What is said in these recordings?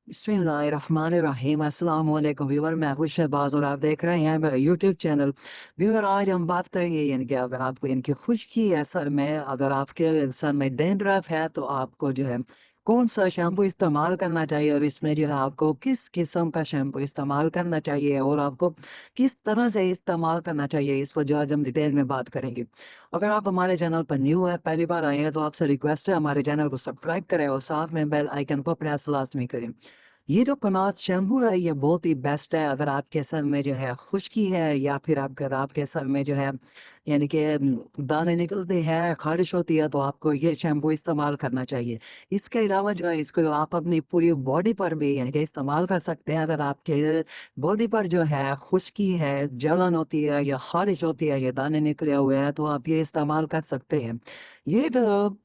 बिस्मिल्लाहिर्रहमानिर्रहीम अस्सलाम वालेकुम व्यूअर, मैं हूं शहबाज और आप देख रहे हैं मेरा यूट्यूब चैनल। व्यूअर, आज हम बात करेंगे यानी कि अगर आपको इनकी खुश्की है सर में, अगर आपके सर में डैंड्रफ है तो आपको जो है कौन सा शैम्पू इस्तेमाल करना चाहिए और इसमें जो है आपको किस किस्म का शैम्पू इस्तेमाल करना चाहिए और आपको किस तरह से इस्तेमाल करना चाहिए, इस पर जो आज हम डिटेल में बात करेंगे। अगर आप हमारे चैनल पर न्यू है, पहली बार आए हैं, तो आपसे रिक्वेस्ट है हमारे चैनल को सब्सक्राइब करें और साथ में बेल आइकन को प्रेस लाजमी करें। ये जो कनौज शैम्पू है ये बहुत ही बेस्ट है अगर आपके सर में जो है खुश्की है या फिर अगर आपके सर में जो है यानी कि दाने निकलते हैं, खारिश होती है, तो आपको ये शैम्पू इस्तेमाल करना चाहिए। इसके अलावा जो है इसको आप अपनी पूरी बॉडी पर भी यानी कि इस्तेमाल कर सकते हैं। अगर आपके बॉडी पर जो है खुश्की है, जलन होती है या खारिश होती है या दाने निकले हुए हैं, तो आप ये इस्तेमाल कर सकते हैं। ये जो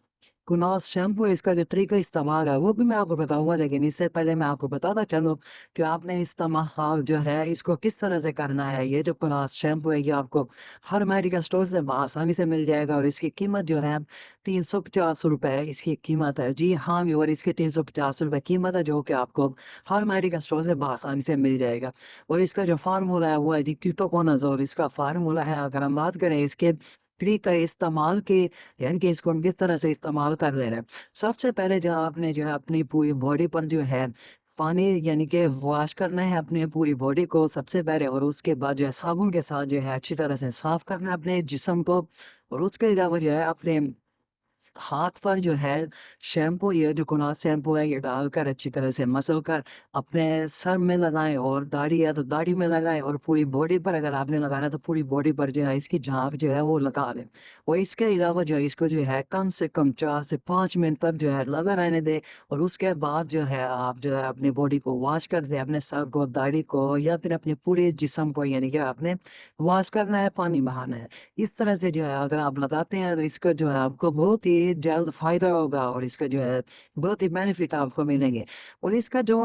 कुनास शैम्पू है, इसका जो तरीका इस्तेमाल है वो भी मैं आपको बताऊँगा, लेकिन इससे पहले मैं आपको बताता चलूँ कि आपने इस्तेमाल जो है इसको किस तरह से करना है। ये जो कुनास शैम्पू है ये आपको हर मेडिकल स्टोर से आसानी से मिल जाएगा और इसकी कीमत जो है ₹350 इसकी कीमत है। जी हाँ व्यूअर, इसकी ₹350 कीमत है, जो कि आपको हर मेडिकल स्टोर से आसानी से मिल जाएगा। और इसका जो फार्मूला है वो है जी कीटोकोनाज़ोल, इसका फार्मूला है। अगर हम बात करें इसके तरीका इस्तेमाल के यानी कि इसको हम किस तरह से इस्तेमाल कर ले रहे हैं। सबसे पहले जो आपने जो है अपनी पूरी बॉडी पर जो है पानी यानी कि वॉश करना है अपनी पूरी बॉडी को सबसे पहले, और उसके बाद जो है साबुन के साथ जो है अच्छी तरह से साफ करना है अपने जिस्म को। और उसके अलावा जो है अपने हाथ पर जो है शैम्पू, ये जो कुनाल शैम्पू है ये डालकर अच्छी तरह से मसल कर अपने सर में लगाएँ, और दाढ़ी है तो दाढ़ी में लगाएँ, और पूरी बॉडी पर अगर आपने लगाना है तो पूरी बॉडी पर जो है इसकी झाग जो है वो लगा लें। और इसके अलावा जो है इसको जो है कम से कम 4 से 5 मिनट तक जो है लगा रहने दें, और उसके बाद जो है आप जो है अपनी बॉडी को वॉश कर दें, अपने सर को, दाढ़ी को या फिर अपने पूरे जिस्म को, यानी कि आपने वॉश करना है, पानी बहाना है। इस तरह से जो है अगर आप लगाते हैं तो इसका जो है आपको बहुत ही जल्द फ़ायदा होगा और इसका जो है बहुत ही बेनिफिट आपको मिलेंगे। और इसका जो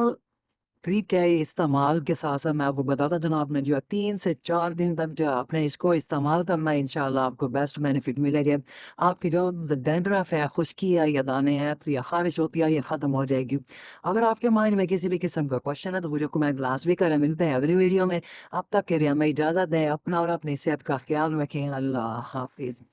तरीका है इस्तेमाल के साथ-साथ मैं आपको बताता चलूँ, आपने जो है 3 से 4 दिन तक जो है आपने इसको इस्तेमाल करना है, इंशाअल्लाह आपको बेस्ट बेनिफिट मिलेंगे। आपकी जो डैंड्रफ है, खुश्की है या दाने हैं तो या ख़ारिश होती है, ये ख़त्म हो जाएगी। अगर आपके माइंड में किसी भी किस्म का क्वेश्चन है तो मुझे कमेंट लाज़मी करें। मिलते हैं अगली वीडियो में। अब तक के लिए हमें इजाज़त दें। अपना और अपनी सेहत का ख़्याल रखें। अल्लाह हाफ़िज़।